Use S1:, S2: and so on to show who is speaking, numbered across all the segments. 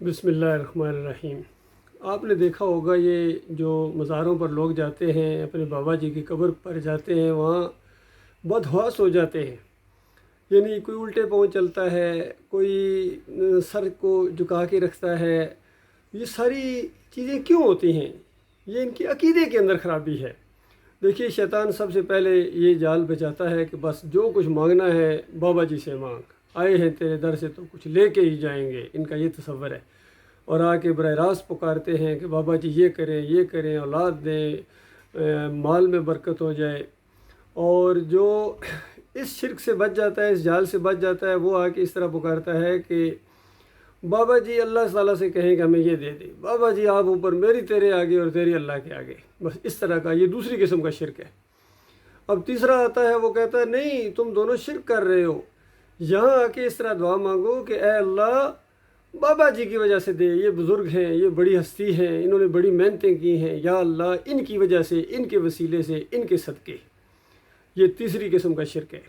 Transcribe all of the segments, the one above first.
S1: بسم اللہ الرحمن الرحیم۔ آپ نے دیکھا ہوگا یہ جو مزاروں پر لوگ جاتے ہیں، اپنے بابا جی کی قبر پر جاتے ہیں، وہاں بدحواس ہو جاتے ہیں۔ یعنی کوئی الٹے پاؤں چلتا ہے، کوئی سر کو جھکا کے رکھتا ہے۔ یہ ساری چیزیں کیوں ہوتی ہیں؟ یہ ان کی عقیدے کے اندر خرابی ہے۔ دیکھیے، شیطان سب سے پہلے یہ جال بچاتا ہے کہ بس جو کچھ مانگنا ہے بابا جی سے مانگ، آئے ہیں تیرے در سے تو کچھ لے کے ہی جائیں گے، ان کا یہ تصور ہے۔ اور آ کے براہ راست پکارتے ہیں کہ بابا جی یہ کریں، اولاد دیں، مال میں برکت ہو جائے۔ اور جو اس شرک سے بچ جاتا ہے، اس جال سے بچ جاتا ہے، وہ آ کے اس طرح پکارتا ہے کہ بابا جی اللہ تعالیٰ سے کہیں کہ ہمیں یہ دے دے، بابا جی آپ اوپر، میری تیرے آگے اور تیری اللہ کے آگے۔ بس اس طرح کا یہ دوسری قسم کا شرک ہے۔ اب تیسرا آتا ہے، وہ کہتا ہے نہیں، تم دونوں شرک کر رہے ہو۔ یہاں آ کے اس طرح دعا مانگو کہ اے اللہ، بابا جی کی وجہ سے دے، یہ بزرگ ہیں، یہ بڑی ہستی ہیں، انہوں نے بڑی محنتیں کی ہیں، یا اللہ ان کی وجہ سے، ان کے وسیلے سے، ان کے صدقے۔ یہ تیسری قسم کا شرک ہے۔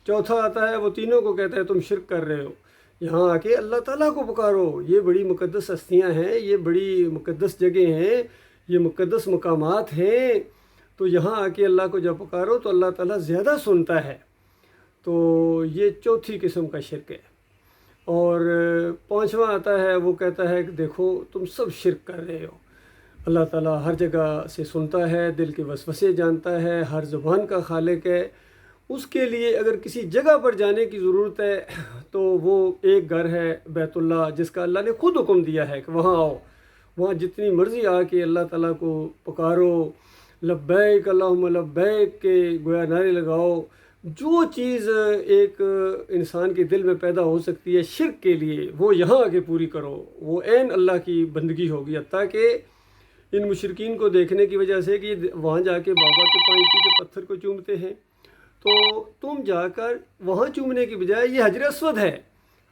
S1: چوتھا آتا ہے، وہ تینوں کو کہتا ہے تم شرک کر رہے ہو۔ یہاں آ کے اللہ تعالیٰ کو پکارو، یہ بڑی مقدس ہستیاں ہیں، یہ بڑی مقدس جگہ ہیں، یہ مقدس مقامات ہیں، تو یہاں آ کے اللہ کو جب پکارو تو اللہ تعالیٰ زیادہ سنتا ہے۔ تو یہ چوتھی قسم کا شرک ہے۔ اور پانچواں آتا ہے، وہ کہتا ہے کہ دیکھو تم سب شرک کر رہے ہو، اللہ تعالیٰ ہر جگہ سے سنتا ہے، دل کے وسوسے جانتا ہے، ہر زبان کا خالق ہے۔ اس کے لیے اگر کسی جگہ پر جانے کی ضرورت ہے تو وہ ایک گھر ہے بیت اللہ، جس کا اللہ نے خود حکم دیا ہے کہ وہاں آؤ، وہاں جتنی مرضی آ کے اللہ تعالیٰ کو پکارو، لبیک اللہم لبیک کے گویا نعرے لگاؤ۔ جو چیز ایک انسان کے دل میں پیدا ہو سکتی ہے شرک کے لیے، وہ یہاں آ کے پوری کرو، وہ عین اللہ کی بندگی ہوگی۔ حتیٰ کہ ان مشرکین کو دیکھنے کی وجہ سے کہ وہاں جا کے بابا کے پائنتی کے پتھر کو چومتے ہیں، تو تم جا کر وہاں چومنے کی بجائے یہ حجر اسود ہے،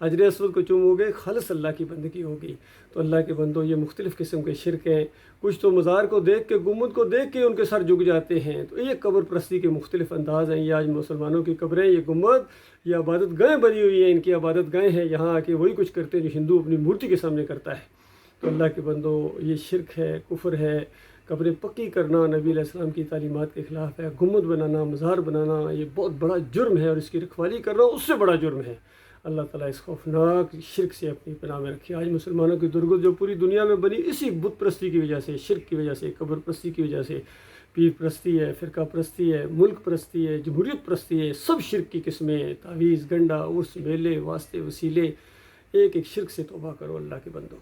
S1: حجر اسود کو چومو گے، خالص اللہ کی بندگی ہوگی۔ تو اللہ کے بندوں، یہ مختلف قسم کے شرک ہیں۔ کچھ تو مزار کو دیکھ کے، گنبد کو دیکھ کے ان کے سر جھک جاتے ہیں۔ تو یہ قبر پرستی کے مختلف انداز ہیں۔ یہ آج مسلمانوں کی قبریں، یہ گنبد، یہ عبادت گاہیں بنی ہوئی ہیں، ان کی عبادت گاہیں ہیں، یہاں آ کے وہی کچھ کرتے ہیں جو ہندو اپنی مورتی کے سامنے کرتا ہے۔ تو اللہ کے بندوں، یہ شرک ہے، کفر ہے۔ قبریں پکی کرنا نبی علیہ السلام کی تعلیمات کے خلاف ہے۔ گنبد بنانا، مزار بنانا، یہ بہت بڑا جرم ہے، اور اس کی رکھوالی کرنا اس سے بڑا جرم ہے۔ اللہ تعالیٰ اس خوفناک شرک سے اپنی پناہ میں رکھے۔ آج مسلمانوں کی درگت جو پوری دنیا میں بنی، اسی بت پرستی کی وجہ سے، شرک کی وجہ سے، قبر پرستی کی وجہ سے، پیر پرستی ہے، فرقہ پرستی ہے، ملک پرستی ہے، جمہوریت پرستی ہے، سب شرک کی قسمیں ہیں۔ تعویذ، گنڈا، عرس، میلے، واسطے، وسیلے، ایک ایک شرک سے توبہ کرو اللہ کے بندوں۔